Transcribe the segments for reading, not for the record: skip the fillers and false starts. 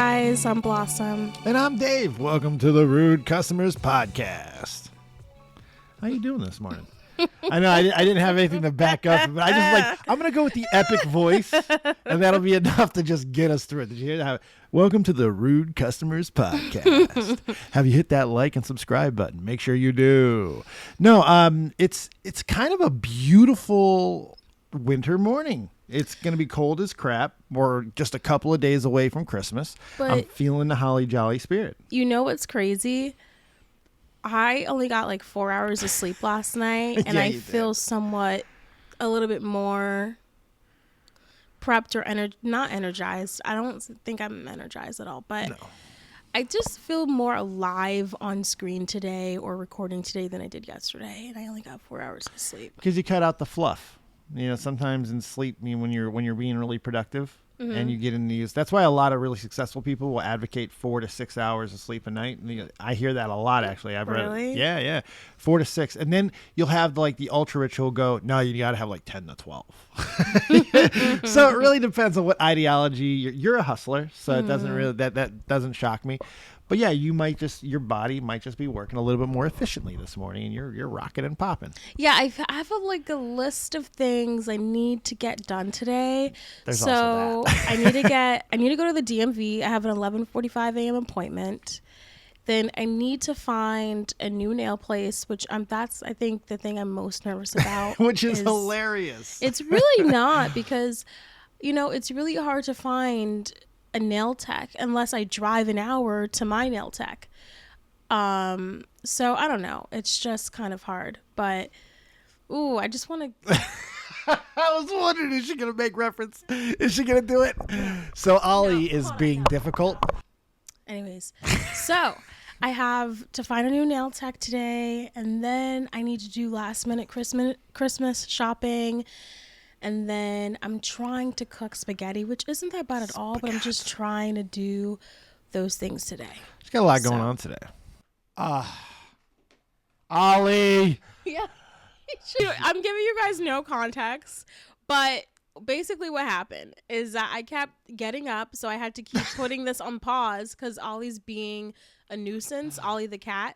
guys, I'm Blossom. And I'm Dave. Welcome to the Rude Customers Podcast. How you doing this morning? I know I didn't have anything to back up, but I just I'm going to go with the epic voice, and that'll be enough to just get us through it. Did you hear that? Welcome to the Rude Customers Podcast. Have you hit that like and subscribe button? Make sure you do. No, it's kind of a beautiful winter morning. It's going to be cold as crap. We're just a couple of days away from Christmas. But I'm feeling the holly jolly spirit. You know what's crazy? I only got like 4 hours of sleep last night, and I feel somewhat a little bit more prepped or not energized. I don't think I'm energized at all, but no. I just feel more alive on screen today or recording today than I did yesterday, and I only got 4 hours of sleep. Because you cut out the fluff. You know, sometimes in sleep, when you're being really productive, and you get in these. That's why a lot of really successful people will advocate 4 to 6 hours of sleep a night. And I hear that a lot, actually. I've read it. Yeah, 4 to 6, and then you'll have the ultra rich who'll go, no, you got to have like 10 to 12. So it really depends on what ideology you're a hustler, so it doesn't really that doesn't shock me. But yeah, your body might just be working a little bit more efficiently this morning, and you're rocking and popping. Yeah, I have a list of things I need to get done today. There's also that. I need to go to the DMV. I have an 11:45 a.m. appointment. Then I need to find a new nail place, which that's I think the thing I'm most nervous about. Which is hilarious. It's really not, because it's really hard to find a nail tech unless I drive an hour to my nail tech. So I don't know. It's just kind of hard. But I just want to. I was wondering, is she gonna make reference? Is she gonna do it? So Ollie is being difficult. Anyways, so I have to find a new nail tech today, and then I need to do last minute Christmas shopping. And then I'm trying to cook spaghetti, which isn't that bad at all, but I'm just trying to do those things today. She's got a lot going on today. Ollie. Yeah. I'm giving you guys no context, but basically what happened is that I kept getting up, so I had to keep putting this on pause because Ollie's being a nuisance, Ollie the cat.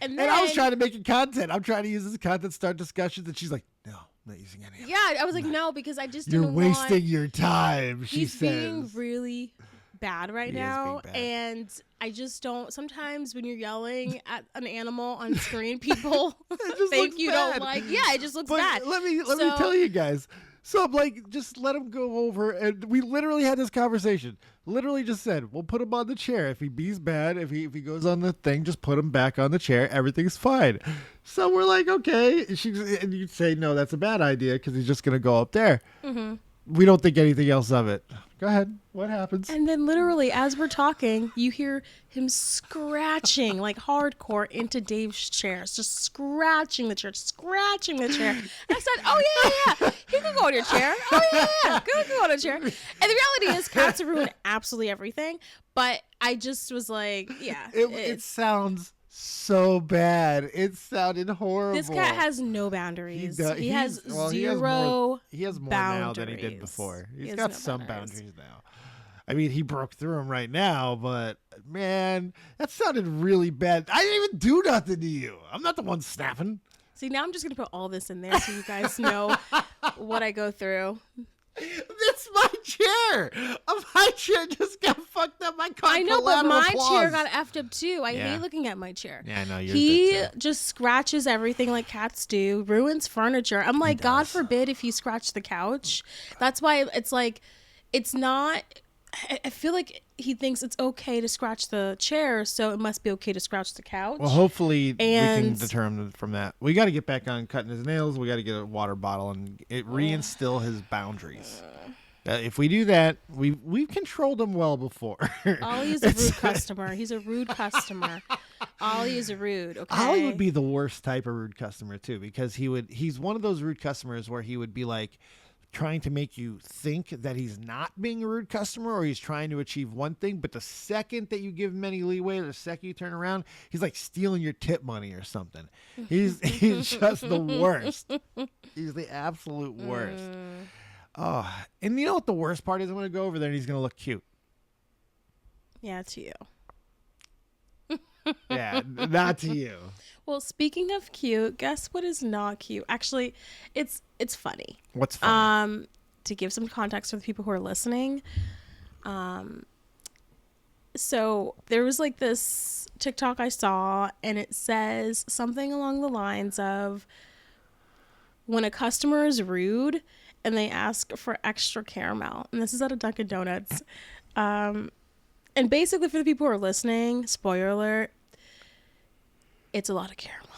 And I was trying to make it content. I'm trying to use this content, start discussions, and she's like, no. Not using any of it. Yeah, I was like, no, because I just didn't You're wasting your time, she says. He's being really bad right now, and I just don't. Sometimes when you're yelling at an animal on screen, people think you don't like. Yeah, it just looks bad. Let me tell you guys. So I'm like, just let him go over, and we literally had this conversation. Literally just said, we'll put him on the chair. If he bees bad, if he goes on the thing, just put him back on the chair. Everything's fine. So we're like, okay. And you'd say, no, that's a bad idea because he's just gonna go up there. Mm-hmm. We don't think anything else of it. Go ahead. What happens? And then literally, as we're talking, you hear him scratching like hardcore into Dave's chairs, just scratching the chair. And I said, oh, yeah. You can go on your chair. Oh, yeah. Go on a chair. And the reality is cats ruin absolutely everything. But I just was like, yeah. It sounds so bad. It sounded horrible. This cat has no boundaries. He has zero He has more now than he did before. He's got some boundaries now. I mean, he broke through them right now, but man, that sounded really bad. I didn't even do nothing to you. I'm not the one snapping. See, now I'm just going to put all this in there so you guys know what I go through. That's my chair. My chair just got fucked up. I know, but my chair got effed up too. I hate looking at my chair. Yeah, I know. He just scratches everything like cats do, ruins furniture. I'm like, God forbid if he scratched the couch. That's why it's like, it's not. I feel like he thinks it's okay to scratch the chair, so it must be okay to scratch the couch. Well, hopefully we can determine from that. We got to get back on cutting his nails. We got to get a water bottle and reinstill his boundaries. If we do that, we've controlled him well before. Ollie is a rude customer. He's a rude customer. Ollie is rude. Okay. Ollie would be the worst type of rude customer too, because he's one of those rude customers where he would be like trying to make you think that he's not being a rude customer or he's trying to achieve one thing, but the second that you give him any leeway, the second you turn around, he's like stealing your tip money or something. He's just the worst. He's the absolute worst. Oh, and you know what the worst part is? I'm going to go over there and he's going to look cute. Yeah, to you. Yeah, not to you. Well, speaking of cute, guess what is not cute? Actually, it's funny. What's funny? To give some context for the people who are listening, so there was like this TikTok I saw, and it says something along the lines of when a customer is rude and they ask for extra caramel, and this is at a Dunkin' Donuts. And basically, for the people who are listening, spoiler alert, it's a lot of caramel.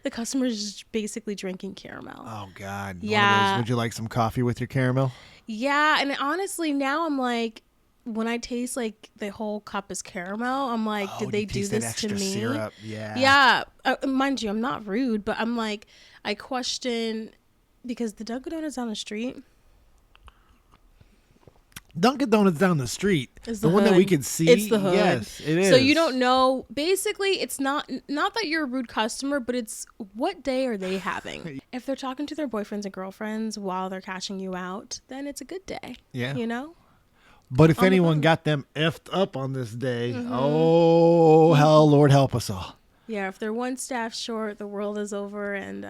The customer is just basically drinking caramel. Oh, God. Yeah. Would you like some coffee with your caramel? Yeah, and honestly, now I'm like, when I taste like the whole cup is caramel, I'm like, did they do this to me? Syrup. Yeah. Yeah. Mind you, I'm not rude, but I'm like, I question, because the Dunkin' Donuts down the street. Dunkin' Donuts down the street. Is the one hood. that we can see. It's the hood. Yes, it is. So you don't know. Basically, it's not that you're a rude customer, but it's what day are they having? If they're talking to their boyfriends and girlfriends while they're cashing you out, then it's a good day. Yeah. You know? But if anyone got them effed up on this day, oh, hell, Lord help us all. Yeah, if they're one staff short, the world is over, and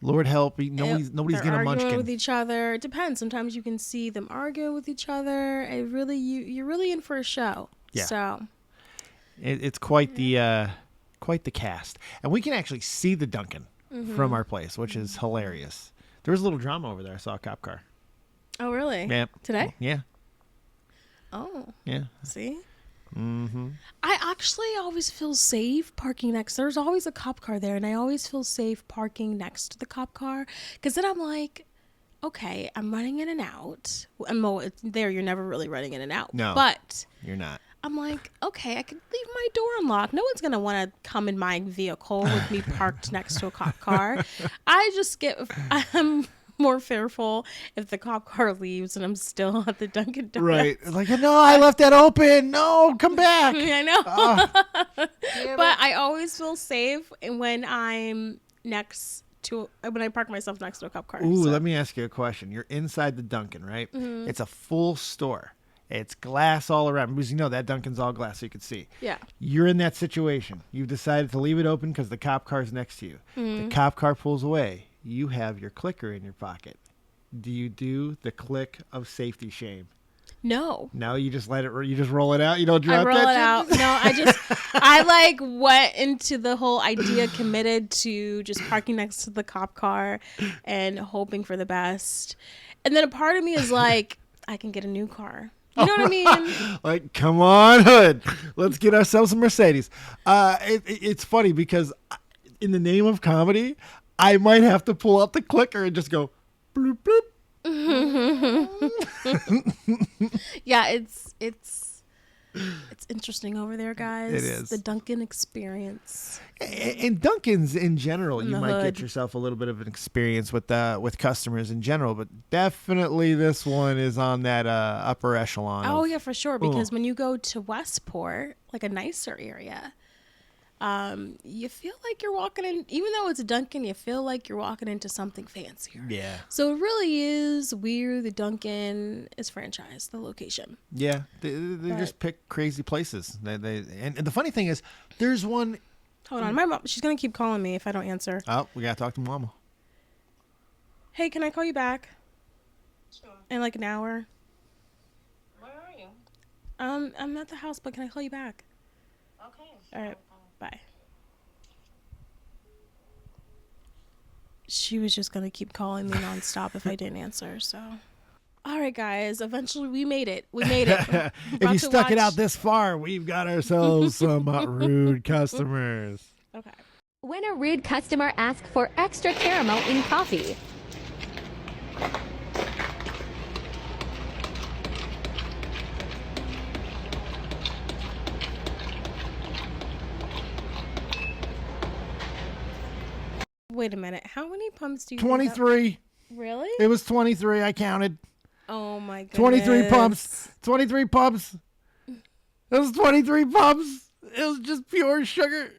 Lord help, nobody's gonna munchkin. Arguing with each other. It depends. Sometimes you can see them arguing with each other. It really, you're really in for a show. Yeah. So it's quite the cast, and we can actually see the Dunkin' from our place, which is hilarious. There was a little drama over there. I saw a cop car. Oh, really? Yeah. Today? Yeah. Oh. Yeah. See? Mm-hmm. I actually always feel safe parking next. There's always a cop car there, and I always feel safe parking next to the cop car, because then I'm like, okay, I'm running in and out. There, you're never really running in and out. No, but you're not. I'm like, okay, I could leave my door unlocked. No one's gonna want to come in my vehicle with me parked next to a cop car. I'm more fearful if the cop car leaves and I'm still at the Dunkin' Donuts. Right. It's like, no, I left that open. No, come back. I know. But I always feel safe when I'm when I park myself next to a cop car. Ooh, let me ask you a question. You're inside the Dunkin', right? Mm-hmm. It's a full store. It's glass all around, because that Dunkin's all glass, so you can see. Yeah. You're in that situation. You've decided to leave it open because the cop car's next to you. Mm-hmm. The cop car pulls away. You have your clicker in your pocket. Do you do the click of safety shame? No. No, you just you just roll it out. You don't drop that. I roll it out. No, I went into the whole idea committed to just parking next to the cop car and hoping for the best. And then a part of me is like, I can get a new car. You know what I mean? Like, come on, Hood. Let's get ourselves a Mercedes. It's funny because in the name of comedy, I might have to pull out the clicker and just go bloop, bloop. Yeah, it's interesting over there, guys. It is. The Dunkin' experience. And Dunkin's in general, you might hood. get yourself a little bit of an experience with customers in general, but definitely this one is on that upper echelon. Oh, yeah, for sure. Because when you go to Westport, like a nicer area, you feel like you're walking in, even though it's a Dunkin', you feel like you're walking into something fancier. Yeah. So it really is weird. The Dunkin' is franchised, the location. Yeah. They just pick crazy places. And the funny thing is, there's one. Hold on. My mom, she's going to keep calling me if I don't answer. Oh, we got to talk to Mama. Hey, can I call you back? Sure. In like an hour? Where are you? I'm at the house, but can I call you back? Okay. All right. Bye. She was just going to keep calling me nonstop if I didn't answer, so. All right, guys. Eventually, we made it. If you stuck it out this far, we've got ourselves some rude customers. Okay. When a rude customer asks for extra caramel in coffee. Wait a minute. How many pumps do you 23. Really? It was 23. I counted. Oh, my goodness. 23 pumps. 23 pumps. It was 23 pumps. It was just pure sugar.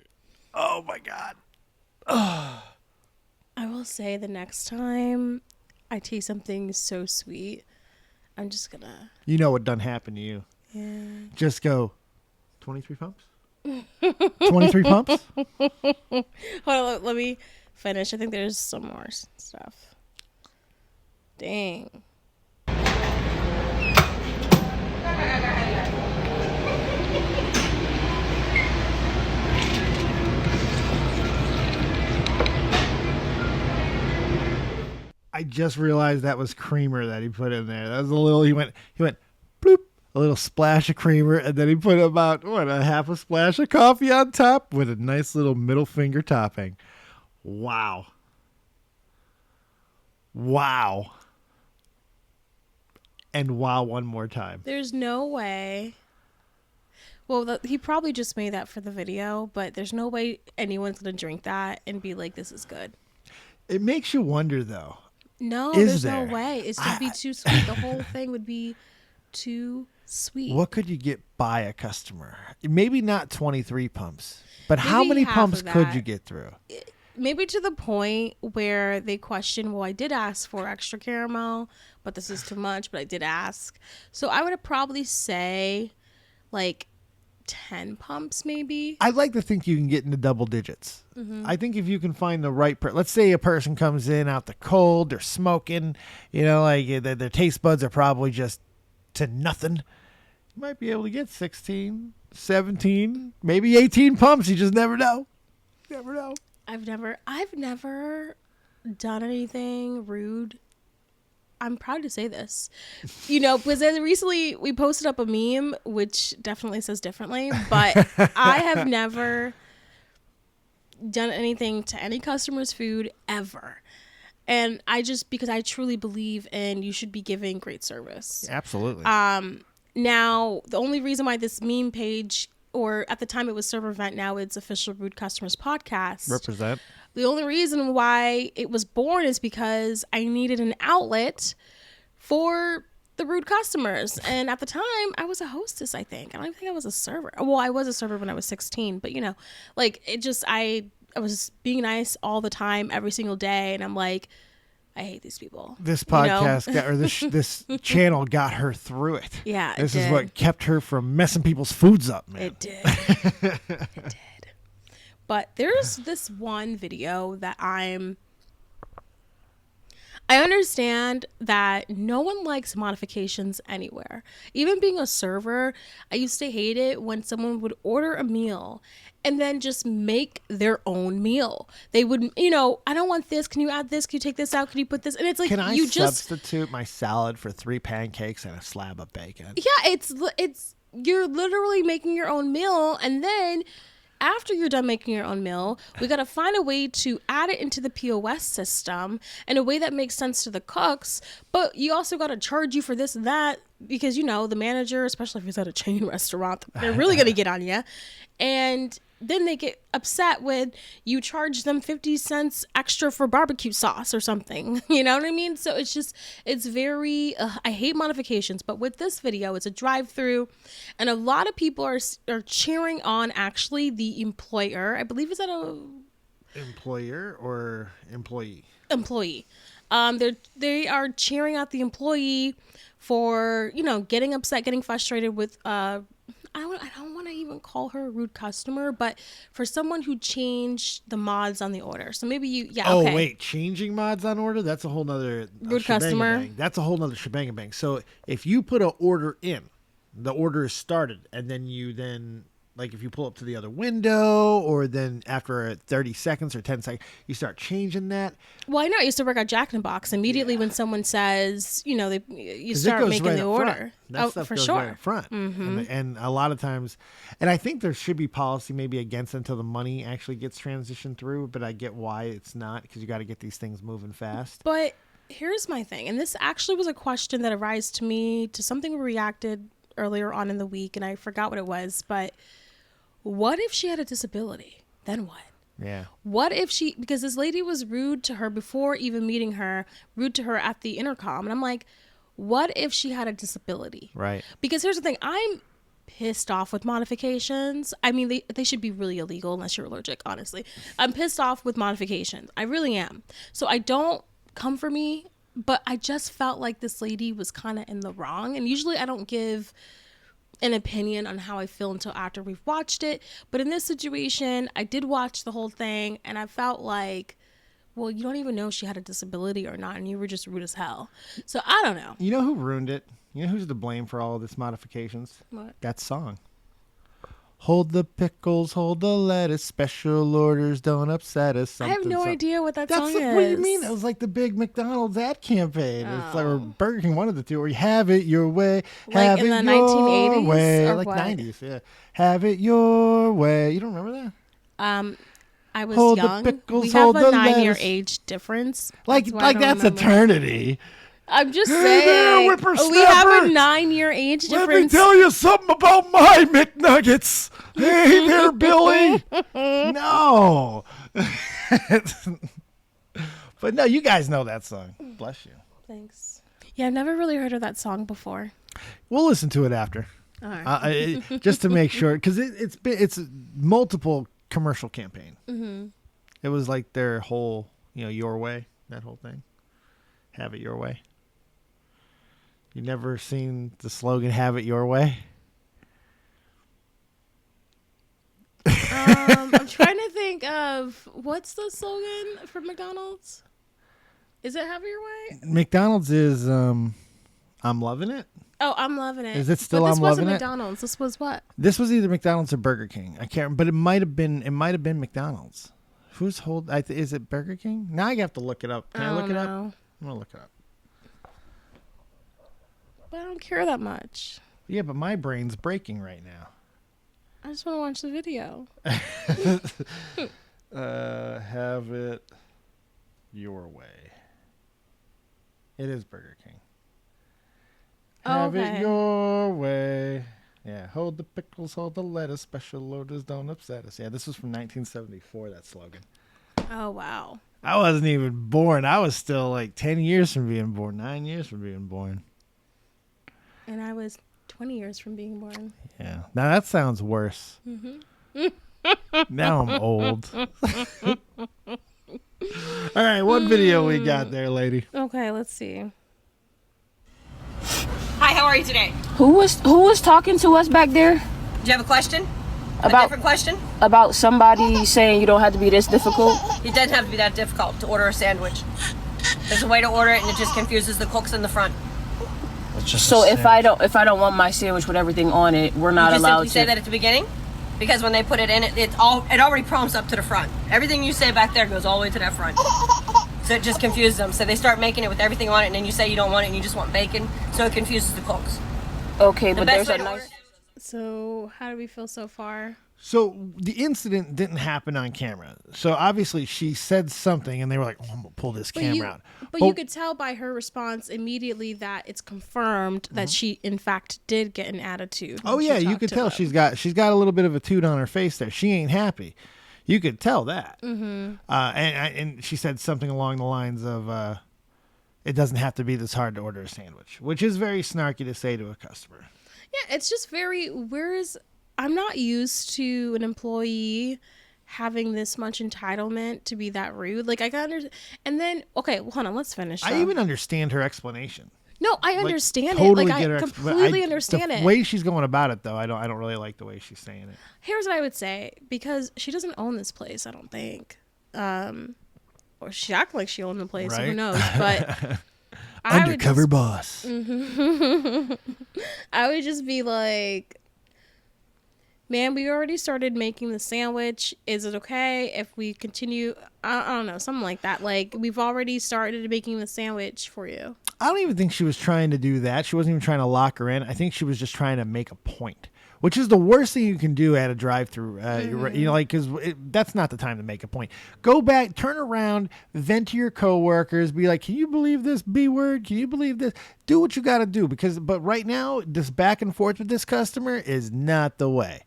Oh, my God. I will say the next time I taste something so sweet, I'm just gonna. You know what done happened to you. Yeah. Just go 23 pumps? 23 pumps? Hold on, let me finish. I think there's some more stuff. Dang. I just realized that was creamer that he put in there. That was a little, he went bloop, a little splash of creamer, and then he put about, a half a splash of coffee on top with a nice little middle finger topping. Wow. Wow. And wow one more time. There's no way. Well, he probably just made that for the video, but there's no way anyone's going to drink that and be like, this is good. It makes you wonder, though. No, Is there's there? no way. It's going to be too sweet. The whole thing would be too sweet. What could you get by a customer? Maybe not 23 pumps, but how Maybe many half pumps of could that. you get through? Maybe to the point where they question, well, I did ask for extra caramel, but this is too much, but I did ask. So I would probably say like 10 pumps maybe. I'd like to think you can get into double digits. Mm-hmm. I think if you can find the right let's say a person comes in out the cold, they're smoking, like their taste buds are probably just to nothing. You might be able to get 16, 17, maybe 18 pumps. You just never know. Never know. I've never done anything rude. I'm proud to say this, because then recently we posted up a meme, which definitely says differently, but I have never done anything to any customer's food ever. And because I truly believe in you should be giving great service. Absolutely. Now, the only reason why this meme page, or at the time it was Server Vent, now it's Official Rude Customers Podcast. Represent. The only reason why it was born is because I needed an outlet for the rude customers. And at the time, I was a hostess, I think. I don't even think I was a server. Well, I was a server when I was 16. But, I was being nice all the time, every single day. And I'm like, I hate these people. This podcast this channel got her through it. Yeah, this is what kept her from messing people's foods up, man. It did. It did. But there's this one video that I understand that no one likes modifications anywhere. Even being a server, I used to hate it when someone would order a meal and then just make their own meal. They would, I don't want this. Can you add this? Can you take this out? Can you put this? And it's like, can I substitute my salad for 3 pancakes and a slab of bacon? Yeah, it's you're literally making your own meal, and then after you're done making your own meal, we got to find a way to add it into the POS system in a way that makes sense to the cooks. But you also got to charge you for this and that because, the manager, especially if he's at a chain restaurant, they're really going to get on you. And then they get upset when you charge them 50 cents extra for barbecue sauce or something. You know what I mean? So it's very, I hate modifications. But with this video, it's a drive-through. And a lot of people are cheering on, actually, the employer. I believe, is that a... Employer or employee? Employee. They are cheering out the employee for, getting upset, getting frustrated with... I don't want to even call her a rude customer, but for someone who changed the mods on the order. So maybe okay. Wait, changing mods on order? That's a whole nother rude customer. That's a whole nother shebang bang. So if you put an order in, the order is started, and then like if you pull up to the other window, or then after 30 seconds or 10 seconds, you start changing that. Well, I know I used to work at Jack in the Box. Immediately when someone says, you start making right the order. That stuff for goes sure. right up front. Mm-hmm. And a lot of times, and I think there should be policy maybe against it until the money actually gets transitioned through, but I get why it's not, because you got to get these things moving fast. But here's my thing, and this actually was a question that arose to me to something we reacted earlier on in the week, and I forgot what it was, but what if she had a disability? Then what? Yeah. What if because this lady was rude to her before even meeting her, rude to her at the intercom. And I'm like, what if she had a disability? Right. Because here's the thing. I'm pissed off with modifications. I mean, they should be really illegal unless you're allergic, honestly. I'm pissed off with modifications. I really am. So I don't come for me But I just felt like this lady was kind of in the wrong. And usually I don't give an opinion on how I feel until after we've watched it. But in this situation, I did watch the whole thing and I felt like, well, you don't even know if she had a disability or not. And you were just rude as hell. So I don't know. You know who ruined it? You know who's to blame for all of this modifications? What? That song. Hold the pickles, hold the lettuce, special orders don't upset us. I have no idea what that song is. What do you mean? It was like the big McDonald's ad campaign. It's like, or Burger Ing, one of the two, or you have it your way. Have like in it the your 1980s? way. Or Like what? 90s, yeah. Have it your way. You don't remember that? I was Hold the young. pickles, We have hold a the 9-year lettuce. age difference. Like that's eternity. I'm just Hey saying. there, whippersnapper. We have a 9-year age Let difference. me tell you something about my McNuggets. Hey there, Billy. No. But no, you guys know that song. Bless you. Thanks. Yeah, I've never really heard of that song before. We'll listen to it after. All right. Just to make sure, because it's multiple commercial campaign. Mm-hmm. It was like their whole, your way, that whole thing. Have it your way. You never seen the slogan "Have it your way"? I'm trying to think of what's the slogan for McDonald's. Is it "Have It Your Way"? McDonald's is "I'm loving it." Oh, I'm loving it. Is it still But this "I'm wasn't loving it"? McDonald's. This was what? This was either McDonald's or Burger King. I can't, but it might have been McDonald's. Who's hold? Is it Burger King? Now I have to look it up. Can I look it up? I'm gonna look it up. But I don't care that much. Yeah, but my brain's breaking right now. I just want to watch the video. Have it your way. It is Burger King. Have it your way. Yeah, hold the pickles, hold the lettuce, special orders don't upset us. Yeah, this was from 1974, that slogan. Oh, wow. I wasn't even born. I was still like 10 years from being born, 9 years from being born. And I was 20 years from being born. Yeah. Now that sounds worse. Mm-hmm. Now I'm old. All right, what video we got there, lady? Okay, let's see. Hi, how are you today? Who was talking to us back there Do you have a question? A About- different question? about somebody saying you don't have to be this difficult? It doesn't have to be that difficult to order a sandwich. There's a way to order it, and it just confuses the cooks in the front. So if I don't want my sandwich with everything on it, we're not You just allowed simply say to. that at the beginning, because when they put it in, it already prompts up to the front. Everything you say back there goes all the way to that front. So it just confuses them. So they start making it with everything on it, and then you say you don't want it, and you just want bacon. So it confuses the cooks. Okay, The but best there's way a to nice. order. So, how do we feel so far? So the incident didn't happen on camera. So obviously she said something and they were like, oh, I'm going to pull this camera out. But you could tell by her response immediately that it's confirmed that she, in fact, did get an attitude. Oh when she yeah, you talked could to tell them. she's got a little bit of a toot on her face there. She ain't happy. You could tell that. Mm-hmm. And she said something along the lines of, it doesn't have to be this hard to order a sandwich, which is very snarky to say to a customer. Yeah, it's just very, I'm not used to an employee having this much entitlement to be that rude. Like, I got understand. And then, okay, well, hold on, let's finish. I even understand her explanation. No, I understand Totally it. Like, get I her completely understand the it. way she's going about it, though, I don't really like the way she's saying it. Here's what I would say, because she doesn't own this place, I don't think. Or she acts like she owned the place, so who Right? knows? But Undercover boss. I would just be like, man, we already started making the sandwich. Is it okay if we continue? I don't know, something like that. Like, we've already started making the sandwich for you. I don't even think she was trying to do that. She wasn't even trying to lock her in. I think she was just trying to make a point, which is the worst thing you can do at a drive-through. You know, like, because that's not the time to make a point. Go back, turn around, vent to your coworkers, be like, "Can you believe this B word? Can you believe this?" Do what you got to do, but right now, this back and forth with this customer is not the way.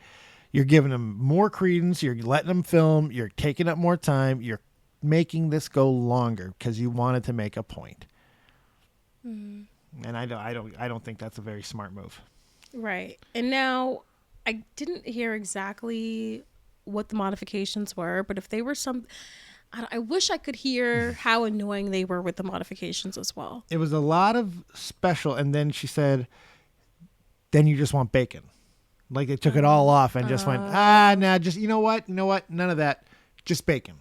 You're giving them more credence. You're letting them film. You're taking up more time. You're making this go longer because you wanted to make a point. And I don't think that's a very smart move. Right. And now, I didn't hear exactly what the modifications were, but if they were I wish I could hear how annoying they were with the modifications as well. It was a lot of special, and then she said, then you just want bacon. Like they took it all off and just went, nah, just, you know what? None of that. Just bacon.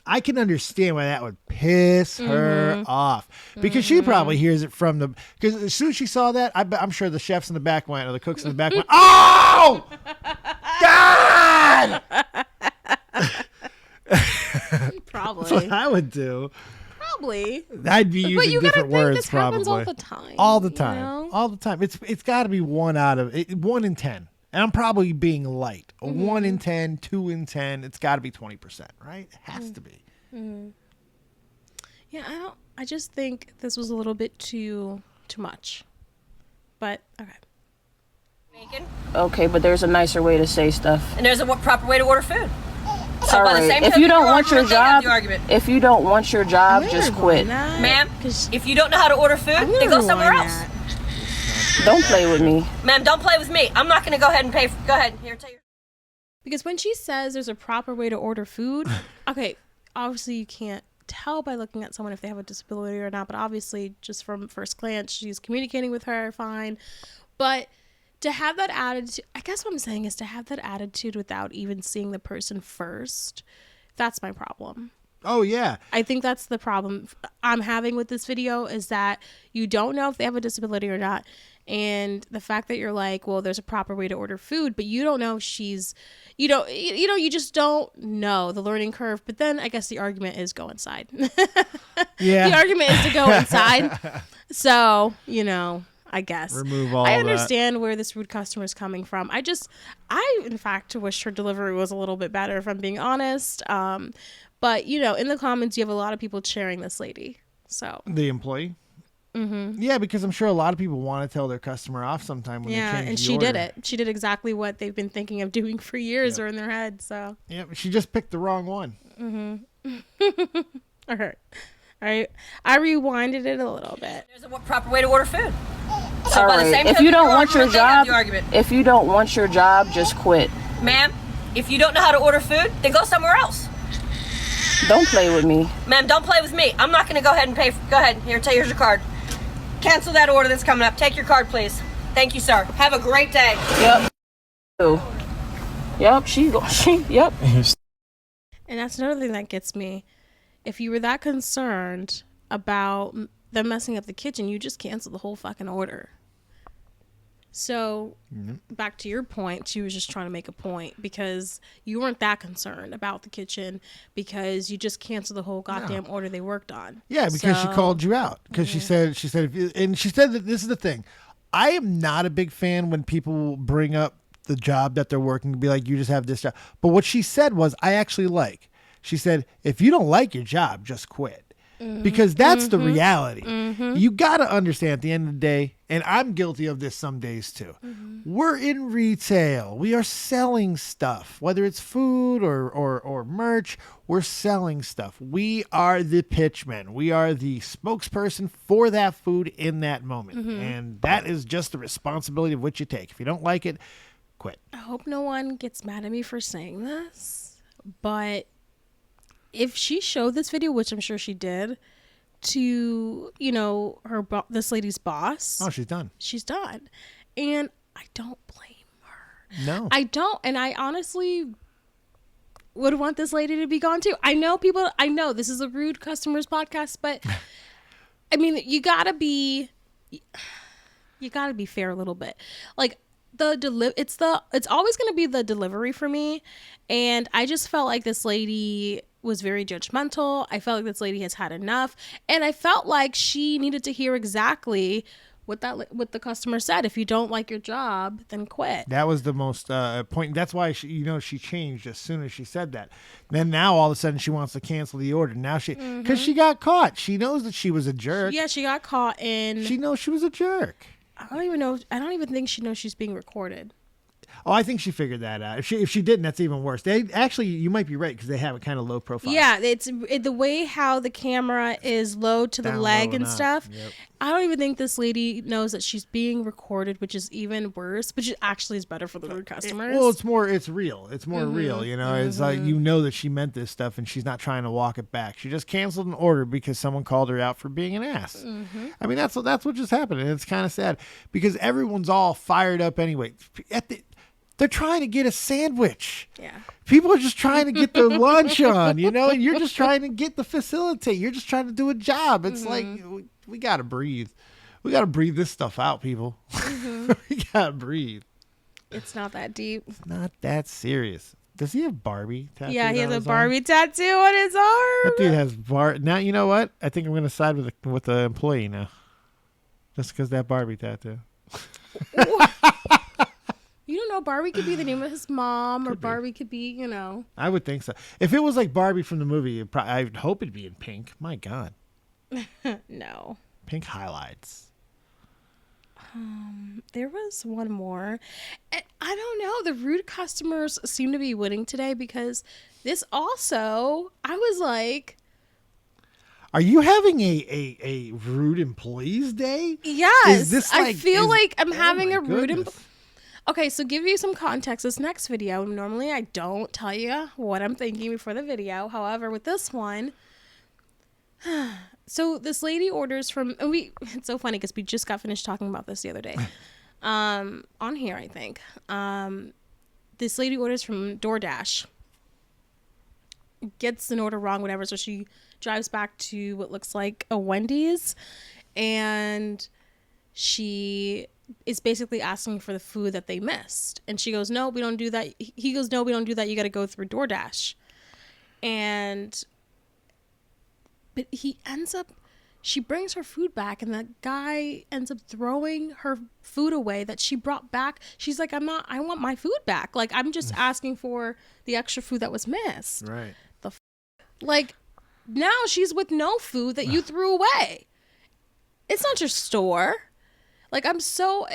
I can understand why that would piss her off, because she probably hears it from the, because as soon as she saw that, I'm sure the chefs in the back went, or the cooks in the back went, oh, God! Probably. That's what I would do. Probably. I'd be But using you gotta different think words this probably. happens all the time. All the time. You know? All the time. It's got to be 1 in 10. And I'm probably being light. 1 in 10, 2 in 10. It's got to be 20%, right? It has to be. Yeah, I just think this was a little bit too much. But okay. Bacon. Okay, but there's a nicer way to say stuff. And there's a proper way to order food. So All by the right. same If token, you don't you're want your arguing, they have job, the argument. if you don't want your job, just quit. Ma'am, if you don't know how to order food, then go somewhere else. Don't play with me. Ma'am, don't play with me. I'm not going to go ahead and pay. Go ahead. Here, take your. Because when she says there's a proper way to order food, okay, obviously you can't tell by looking at someone if they have a disability or not, but obviously just from first glance, she's communicating with her fine. But to have that attitude, I guess what I'm saying is to have that attitude without even seeing the person first, that's my problem. Oh, yeah. I think that's the problem I'm having with this video, is that you don't know if they have a disability or not. And the fact that you're like, well, there's a proper way to order food, but you don't know if she's, you just don't know the learning curve. But then I guess the argument is go inside. Yeah. The argument is to go inside. So, I guess. Remove all I that. understand where this rude customer is coming from. I in fact wish her delivery was a little bit better, if I'm being honest. But, in the comments, you have a lot of people cheering this lady. So The employee? Yeah, because I'm sure a lot of people want to tell their customer off sometime when they change and the she order. did it. She did exactly what they've been thinking of doing for years or in their head. So Yeah, she just picked the wrong one. all right. I rewinded it a little bit. There's a proper way to order food. So All by the right. same If token, you don't you're want your arguing, they have job, the argument. if you don't want your job, just quit. Ma'am, if you don't know how to order food, then go somewhere else. Don't play with me. Ma'am, don't play with me. I'm not going to go ahead and pay. Go ahead. Here's your card. Cancel that order that's coming up. Take your card, please. Thank you, sir. Have a great day. Yep. Yep. And that's another thing that gets me. If you were that concerned about them messing up the kitchen, you just cancel the whole fucking order. So back to your point, she was just trying to make a point, because you weren't that concerned about the kitchen, because you just canceled the whole goddamn order they worked on. Yeah, because she called you out. Because she said, and she said that this is the thing. I am not a big fan when people bring up the job that they're working and be like, you just have this job. But what she said was, I actually like. She said, if you don't like your job, just quit. Because that's the reality. You got to understand at the end of the day, and I'm guilty of this some days too. We're in retail. We are selling stuff, whether it's food or merch. We're selling stuff. We are the pitchman. We are the spokesperson for that food in that moment. And that is just the responsibility of what you take. If you don't like it, quit. I hope no one gets mad at me for saying this, but if she showed this video, which I'm sure she did, to, this lady's boss. Oh, she's done. She's done. And I don't blame her. No. I don't. And I honestly would want this lady to be gone too. I know this is a rude customers podcast, but I mean, you gotta be fair a little bit. Like, it's always going to be the delivery for me. And I just felt like this lady was very judgmental. I felt like this lady has had enough. And I felt like she needed to hear exactly what the customer said. If you don't like your job, then quit. That was the most point. That's why she changed as soon as she said that. Then now all of a sudden she wants to cancel the order. Now because she got caught. She knows that she was a jerk. Yeah, she got caught in. She knows she was a jerk. I don't even know. I don't even think she knows she's being recorded. Oh, I think she figured that out. If she didn't, that's even worse. They actually, you might be right because they have it kind of low profile. Yeah, the way how the camera is low to the leg and stuff. Yep. I don't even think this lady knows that she's being recorded, which is even worse, which actually is better for the rude customers. Well, it's real. It's more real, you know. It's like, you know that she meant this stuff and she's not trying to walk it back. She just canceled an order because someone called her out for being an ass. I mean, that's what just happened, and it's kind of sad because everyone's all fired up anyway. They're trying to get a sandwich. Yeah. People are just trying to get their lunch on, you know, and you're just trying to get the facilitate. You're just trying to do a job. It's like, we got to breathe. We got to breathe this stuff out, people. We got to breathe. It's not that deep. It's not that serious. Does he have Barbie tattooed? Yeah, he has on a his Barbie arm? tattoo on his arm. That dude has Now, you know what? I think I'm going to side with the employee now. Just because that Barbie tattoo. You don't know. Barbie could be the name of his mom, or Barbie could be, you know. I would think so. If it was like Barbie from the movie, I would hope it'd be in pink. My God. No. Pink highlights. There was one more. I don't know. The rude customers seem to be winning today because this also, I was like, are you having a rude employees day? yes. Is this I feel like I'm having a rude goodness. Okay, so give you some context. This next video, normally I don't tell you what I'm thinking before the video. However, with this one, so this lady orders from, and it's so funny because we just got finished talking about this the other day. On here, I think. This lady orders from DoorDash. Gets an order wrong, whatever, so she drives back to what looks like a Wendy's, and she is basically asking for the food that they missed. And she goes, no, we don't do that. He goes, no, we don't do that. You got to go through DoorDash. But she brings her food back, and that guy ends up throwing her food away that she brought back. She's like, I want my food back. Like, I'm just asking for the extra food that was missed. Right. Like, now she's with no food that you threw away. It's not your store. Like, I'm so...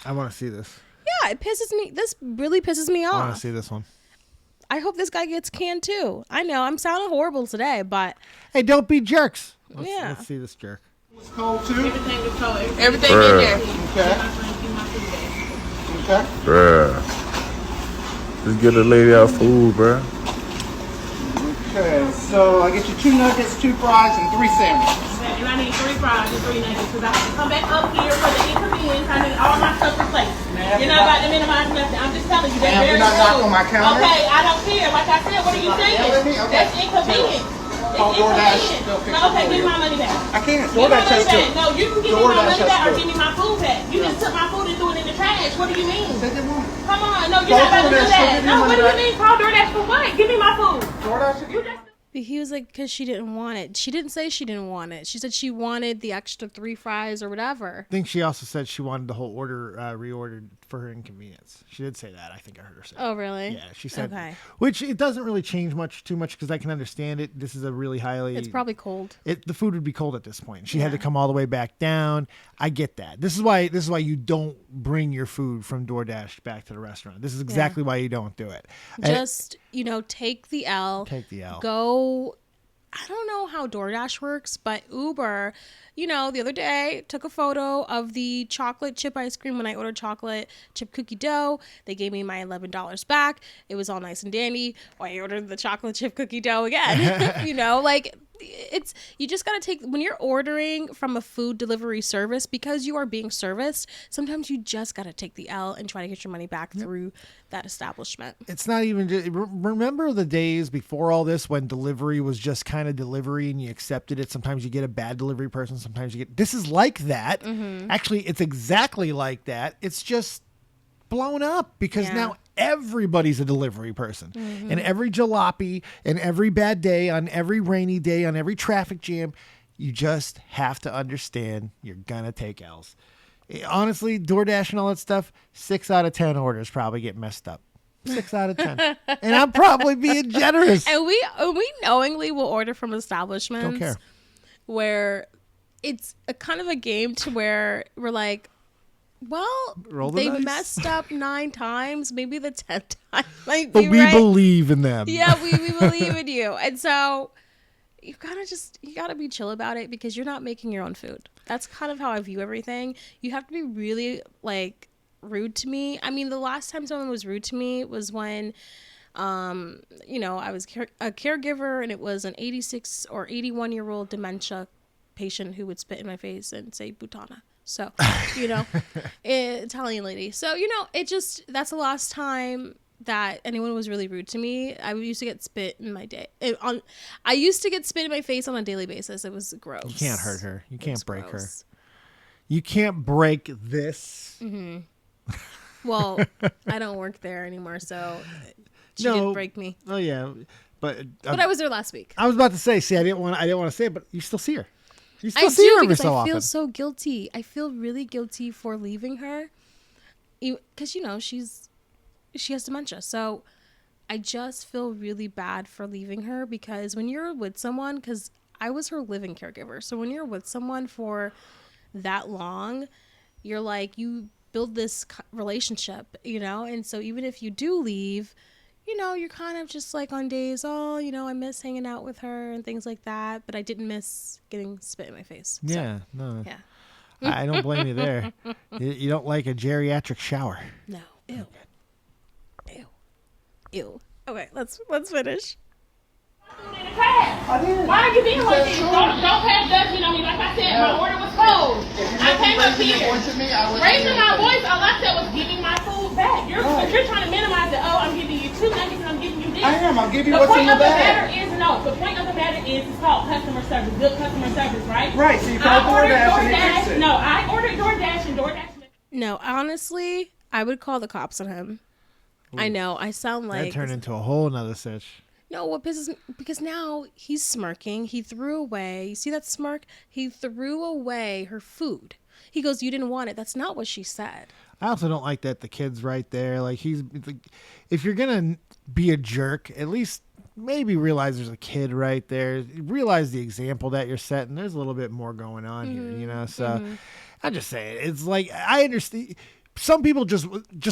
I want to see this. Yeah, it pisses me... This really pisses me off. I want to see this one. I hope this guy gets canned, too. I know, I'm sounding horrible today, but... Hey, don't be jerks. Yeah. Let's see this jerk. It's cold, too? Everything is cold. Everything in there. Okay. Bruh. Just get the lady our food, bruh. Okay, so I get you 2 nuggets, 2 fries, and 3 sandwiches. And I need 3 fries and 3 nuggets because I have to come back up here for the inconvenience. I need all my stuff replaced. You're not about to minimize nothing. I'm just telling you. That's Ma'am, very you're not rude. knocking on my counter? Okay, I don't care. Like I said, what are you saying? yelling at me? Okay. That's inconvenient. Call It's DoorDash. inconvenient. They'll fix No, it okay, for give you. me my money back. I can't. Give me my DoorDash money has to. back. No, you can give me my DoorDash money has back or to. give me my food back. You just took my food and threw it in the trash. What do you mean? Said they won't. Come on. No, you're not about to do DoorDash, that. give me No, money what do you back. mean? Call DoorDash for what? Give me my food. DoorDash. You just... He was like, because she didn't want it. She didn't say she didn't want it. She said she wanted the extra 3 fries or whatever. I think she also said she wanted the whole order reordered for her inconvenience. She did say that. I think I heard her say. Oh, really? Yeah, she said. Okay. Which it doesn't really change too much because I can understand it. This is a really highly. It's probably cold. The food would be cold at this point. She had to come all the way back down. I get that. This is why you don't bring your food from DoorDash back to the restaurant. This is exactly why you don't do it. Just, take the L. Take the L. Go. I don't know how DoorDash works, but Uber, the other day took a photo of the chocolate chip ice cream when I ordered chocolate chip cookie dough. They gave me my $11 back. It was all nice and dandy. I ordered the chocolate chip cookie dough again. You just got to take, when you're ordering from a food delivery service, because you are being serviced, sometimes you just got to take the L and try to get your money back through that establishment. It's not even remember the days before all this when delivery was just kind of delivery and you accepted it. Sometimes you get a bad delivery person. Sometimes you get, this is like that. Actually, it's exactly like that. It's just blown up because now everybody's a delivery person. And every jalopy and every bad day, on every rainy day, on every traffic jam, you just have to understand you're going to take L's. Honestly, DoorDash and all that stuff, 6 out of 10 orders probably get messed up. 6 out of 10. And I'm probably being generous. And we knowingly will order from establishments. Don't care. Where it's a kind of a game to where we're like, Well, Roll the they dice. messed up 9 times. Maybe the 10th time might But be we right. believe in them. Yeah, we believe in you. And so you gotta be chill about it because you're not making your own food. That's kind of how I view everything. You have to be really like rude to me. I mean, the last time someone was rude to me was when I was a caregiver, and it was an 86 or 81-year-old dementia patient who would spit in my face and say "Butana." So, Italian lady. So, that's the last time that anyone was really rude to me. I used to get spit in my I used to get spit in my face on a daily basis. It was gross. You can't hurt her. You can't break her. You can't break this. Mm-hmm. Well, I don't work there anymore, so she didn't break me. Oh yeah, but I was there last week. I was about to say, I didn't want to say it, but you still see her. You still I see do her every because so I feel often. so guilty. I feel really guilty for leaving her, because she has dementia. So I just feel really bad for leaving her, because when you're with someone, because I was her living caregiver, so when you're with someone for that long, you're like, you build this relationship, and so even if you do leave, you're kind of just like on days, I miss hanging out with her and things like that, but I didn't miss getting spit in my face. Yeah, so, no. Yeah. I don't blame you there. You don't like a geriatric shower. No. Ew. Okay, let's finish. Why are you being like this? Don't pass judgment on me. Like I said, my order was closed. I came up here. Raising my voice, all I said was giving my food back. You're trying to minimize it. Oh, I'm giving you 2 nuggets and I'm giving you this. I am. I'm giving you what's in the bag. The point of the matter is it's called customer service. Good customer service, right? Right. So you called DoorDash and they fixed it. No, I ordered DoorDash and DoorDash. No, honestly, I would call the cops on him. Ooh. I know. I sound like... That turned into a whole nother sitch. No, what pisses me... Because now he's smirking. He threw away... You see that smirk? He threw away her food. He goes, you didn't want it. That's not what she said. I also don't like that the kid's right there. If you're going to be a jerk, at least maybe realize there's a kid right there. Realize the example that you're setting. There's a little bit more going on here, So I just say it. It's like, I understand... Some people just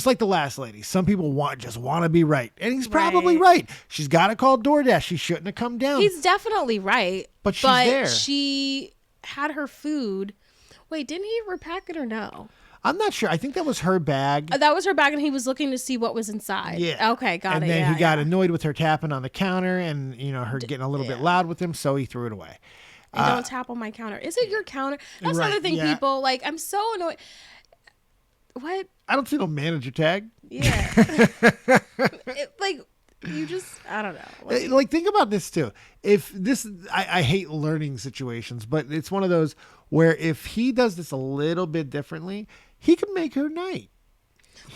like the last lady. Some people want to be right, and he's probably right. She's got to call DoorDash. She shouldn't have come down. He's definitely right, but she's there. She had her food. Wait, didn't he repack it or no? I'm not sure. I think that was her bag. That was her bag, and he was looking to see what was inside. Yeah. Okay, got it. And then he got annoyed with her tapping on the counter, and her getting a little bit loud with him, so he threw it away. And don't tap on my counter. Is it your counter? That's another thing, people. Like, I'm so annoyed. What? I don't see no manager tag. Yeah. You just, I don't know. Like, think about this too. If this, I hate learning situations, but it's one of those where if he does this a little bit differently, he can make her night.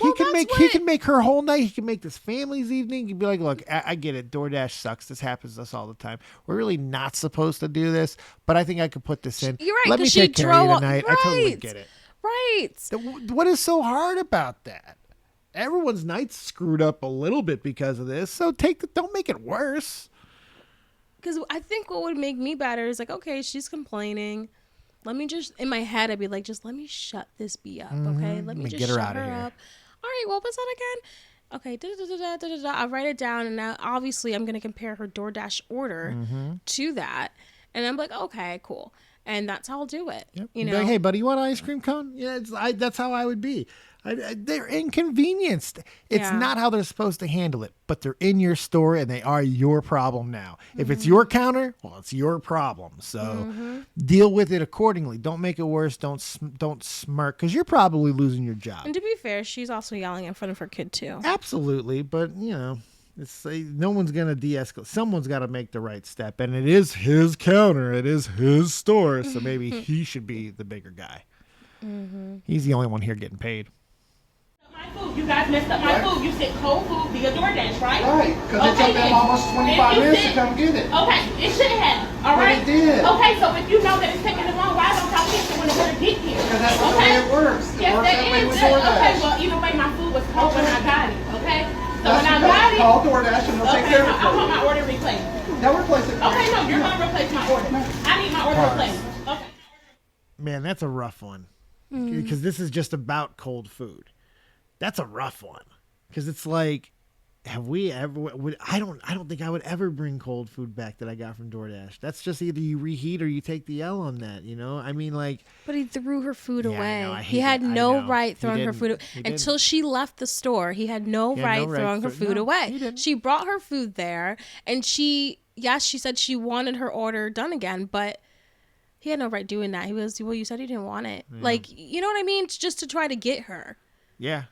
He can make her whole night. He can make this family's evening. He'd be like, look, I get it. DoorDash sucks. This happens to us all the time. We're really not supposed to do this, but I think I could put this in. You're right. Let me take care of you tonight. Right. I totally get it. Right. What is so hard about that? Everyone's night's screwed up a little bit because of this, so don't make it worse. Because I think what would make me better is like, okay, she's complaining. Let me just, in my head, I'd be like, just let me shut this bee up, okay? Let me just get her shut out of her here. up. All right, what was that again? Okay, I'll write it down, and now obviously I'm going to compare her DoorDash order to that. And I'm like, okay, cool. And that's how I'll do it. Yep. You know, like, hey, buddy, you want an ice cream cone? Yeah, that's how I would be. They're inconvenienced. It's not how they're supposed to handle it, but they're in your store and they are your problem now. If it's your counter, well, it's your problem. So deal with it accordingly. Don't make it worse. Don't smirk, because you're probably losing your job. And to be fair, she's also yelling in front of her kid too. Absolutely, but it's no one's gonna de-escalate. Someone's got to make the right step, and it is his counter. It is his store, so maybe he should be the bigger guy. He's the only one here getting paid. My food. You guys messed up my food. You sent cold food via DoorDash, right? Right, because it took them almost 25 minutes to come get it. Okay, it should have. All right? But it did. Okay, so if you know that it's taking them long, why don't y'all fix it when the order get here? Because that's the way it works. It Yes, works that that way is. with DoorDash. Okay, well, either way, my food was cold when I got it, okay? So That's when I because got it, call DoorDash and they'll take care of it I for want you. my order replaced. They'll replace it for Okay, you. no, you're going to replace my order. I need my order replaced. Okay. Man, that's a rough one. because this is just about cold food. That's a rough one because it's like, have we ever? I don't think I would ever bring cold food back that I got from DoorDash. That's just either you reheat or you take the L on that. You know, I mean, like. But he threw her food away. I know, He had no right throwing her food away. He Until she left the store, he had no right throwing her food away. She brought her food there, and she said she wanted her order done again, but he had no right doing that. He was, well, you said you didn't want it. Yeah. Like, you know what I mean? It's just to try to get her. Yeah.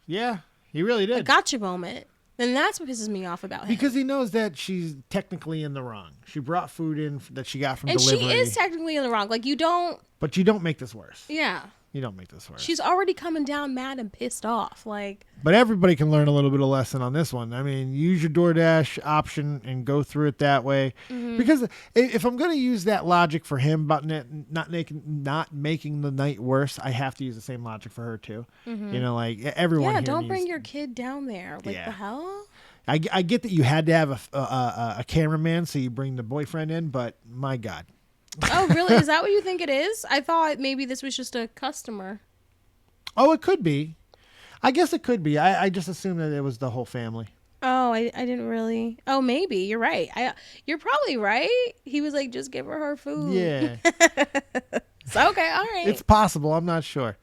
Yeah, he really did. A gotcha moment. Then that's what pisses me off about him. Because he knows that she's technically in the wrong. She brought food in that she got from delivery. And she is technically in the wrong. Like, you don't... But you don't make this worse. Yeah. You don't make this worse. She's already coming down mad and pissed off. Like... But everybody can learn a little bit of lesson on this one. I mean, use your DoorDash option and go through it that way. Mm-hmm. Because if I'm going to use that logic for him about not making the night worse, I have to use the same logic for her too. Mm-hmm. You know, like everyone. Yeah, don't bring your kid down there. Like the hell. I get that you had to have a cameraman, so you bring the boyfriend in, but my God. Oh, really? Is that what you think it is? I thought maybe this was just a customer. Oh, it could be. I guess it could be. I just assumed that it was the whole family. Oh, I didn't really. Oh, maybe. You're right. You're probably right. He was like, just give her food. Yeah. So, okay, all right. It's possible. I'm not sure.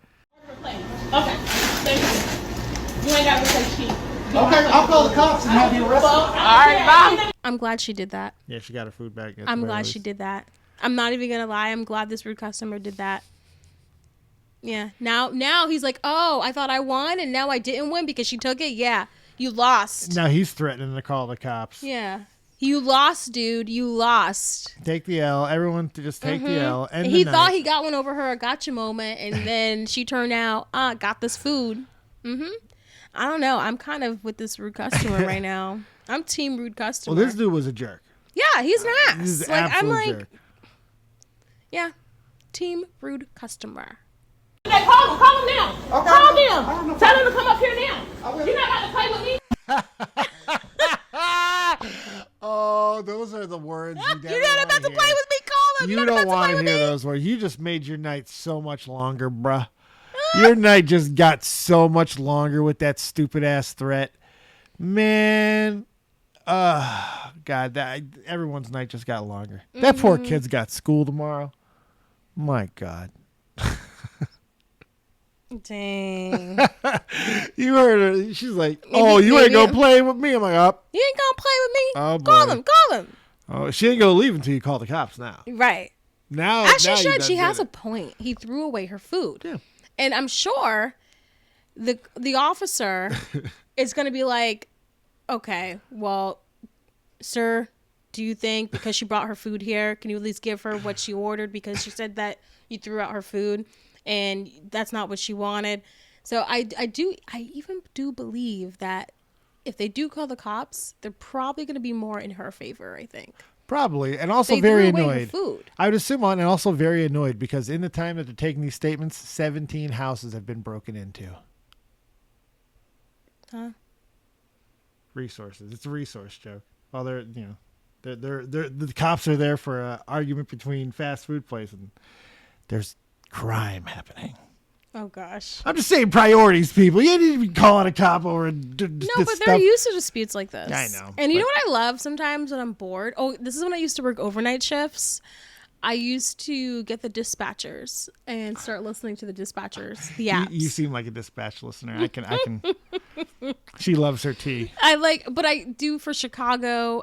Okay. Thank you. You ain't got to say cheap. Okay, I'll call the cops and have you arrested. All right, bye. I'm glad she did that. Yeah, she got her food back. I'm glad she did that. I'm not even gonna lie. I'm glad this rude customer did that. Yeah. Now he's like, oh, I thought I won, and now I didn't win because she took it. Yeah, you lost. Now he's threatening to call the cops. Yeah, you lost, dude. You lost. Take the L. Everyone just take the L. And he thought he got one over her, a gotcha moment, and then she turned out, got this food. I don't know. I'm kind of with this rude customer right now. I'm team rude customer. Well, this dude was a jerk. Yeah, he's an ass. He's an absolute jerk. Yeah, team rude customer. Okay, call him now. Okay. Call him. Tell him to come up here now. You're not about to play with me. Oh, those are the words. You're not about to play with me. Call him. You don't want to hear those words. You just made your night so much longer, bruh. Your night just got so much longer with that stupid ass threat. Man. God, everyone's night just got longer. That poor kid's got school tomorrow. My God. Dang. You heard her. She's like, you ain't going to play with me. I'm like, up. You ain't going to play with me? Oh, call him. Oh, she ain't going to leave until you call the cops now. Right. Now, as she should. She has a point. He threw away her food. Yeah. And I'm sure the officer is going to be like, okay, well, sir, do you think because she brought her food here, can you at least give her what she ordered because she said that you threw out her food and that's not what she wanted? So I even do believe that if they do call the cops, they're probably going to be more in her favor, I think. Probably, and also very annoyed. I would assume and also very annoyed because in the time that they're taking these statements, 17 houses have been broken into. Huh? Resources. It's a resource joke. Well, the cops are there for an argument between fast food places, and there's crime happening. Oh gosh. I'm just saying priorities, people. You didn't even call out a cop over they're used to disputes like this. I know. And you know what I love sometimes when I'm bored? Oh, this is when I used to work overnight shifts. I used to get the dispatchers and start listening to the dispatchers, the apps. You seem like a dispatch listener. I can. She loves her tea. But I do for Chicago.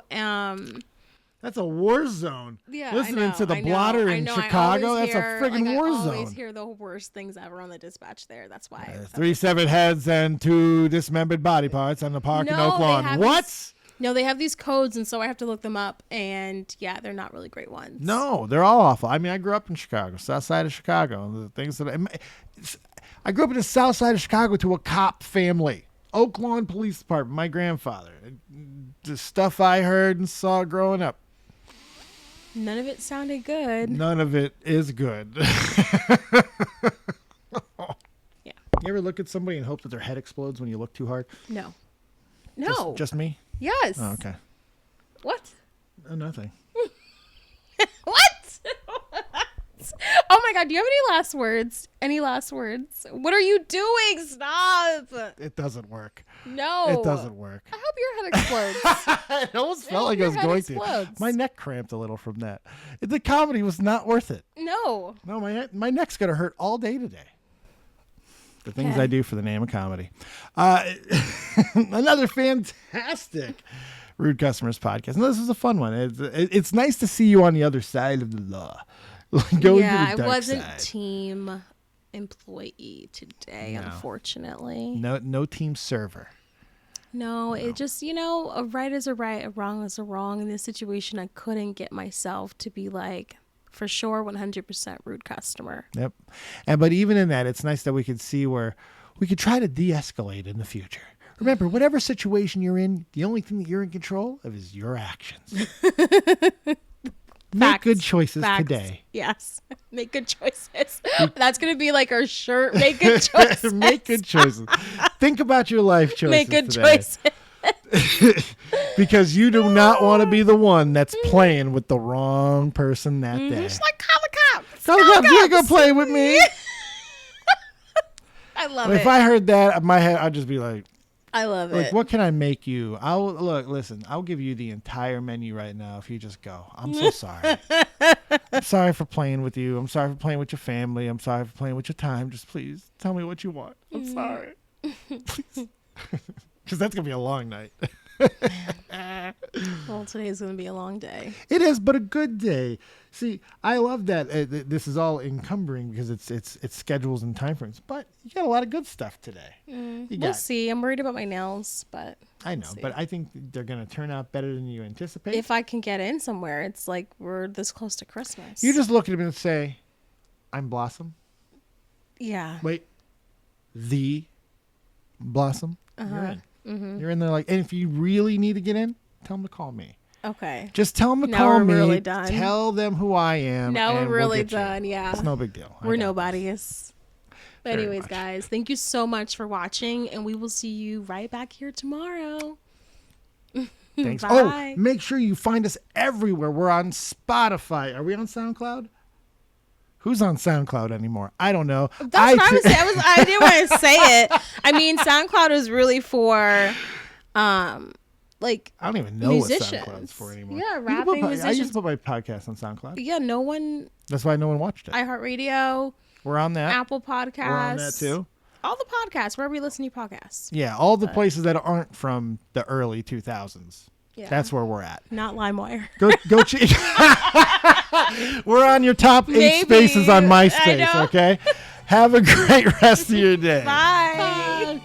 That's a war zone. Yeah, listening to the blotter in Chicago, that's a friggin' war zone. I always hear the worst things ever on the dispatch there. That's why. 3 severed heads and 2 dismembered body parts on the park in Oak Lawn. What? No, they have these codes, and so I have to look them up, and yeah, they're not really great ones. No, they're all awful. I mean, I grew up in Chicago, south side of Chicago. And the things I grew up in the south side of Chicago to a cop family. Oak Lawn Police Department, my grandfather. The stuff I heard and saw growing up. None of it sounded good. None of it is good. Yeah. You ever look at somebody and hope that their head explodes when you look too hard? No. No. Just me? Yes. Oh, okay. What? Oh, nothing. What? Oh my God. Do you have any last words? Any last words? What are you doing? Stop. It doesn't work. No. It doesn't work. I hope your head explodes. It almost felt like I was going to. My neck cramped a little from that. The comedy was not worth it. No. No, my neck's going to hurt all day today. The things I do for the name of comedy. Another fantastic Rude Customers podcast. And this is a fun one. It's nice to see you on the other side of the law. I wasn't team employee today, unfortunately. No team server. No, it just, a right is a right, a wrong is a wrong. In this situation, I couldn't get myself to be like, for sure, 100% rude customer. Yep. But even in that, it's nice that we could see where we could try to de-escalate in the future. Remember, whatever situation you're in, the only thing that you're in control of is your actions. Make good choices today. Yes. Make good choices. That's going to be like our shirt. Make good choices. Make good choices. Think about your life choices. Make good today. choices. Because you do not want to be the one that's playing with the wrong person that day. Just like call the cops. Call the cops. You ain't going to play with me. I love it. If I heard that in my head, I'd just be like, I love like, it. what can I make you? Listen, I'll give you the entire menu right now if you just go. I'm so sorry. I'm sorry for playing with you. I'm sorry for playing with your family. I'm sorry for playing with your time. Just please tell me what you want. I'm sorry. Please. Because that's going to be a long night. Well, today's going to be a long day. It is, but a good day. See, I love that this is all encumbering because it's schedules and time frames. But you got a lot of good stuff today. We'll see. I'm worried about my nails, but I know, but I think they're going to turn out better than you anticipate. If I can get in somewhere, it's like we're this close to Christmas. You just look at him and say, "I'm Blossom." Yeah. Wait, the Blossom. You're in. Mm-hmm. You're in there and if you really need to get in, tell them to call me. Okay. Just tell them to call me. Really done. Tell them who I am. Now we're really done. Yeah. It's no big deal. We're nobodies. But anyways, guys, thank you so much for watching, and we will see you right back here tomorrow. Thanks. Bye. Oh, make sure you find us everywhere. We're on Spotify. Are we on SoundCloud? Who's on SoundCloud anymore? I don't know. That's what I was saying. I didn't want to say it. I mean, SoundCloud is really for, like, I don't even know musicians. what SoundCloud's for anymore. Yeah, rapping musicians. I used to put my podcast on SoundCloud. Yeah, no one. That's why no one watched it. iHeartRadio. We're on that. Apple Podcasts. We're on that too. All the podcasts, wherever you listen to podcasts. Yeah, all the places that aren't from the early 2000s. Yeah. That's where we're at. Not LimeWire. Go check. We're on your top 8 spaces on MySpace, okay? Have a great rest of your day. Bye.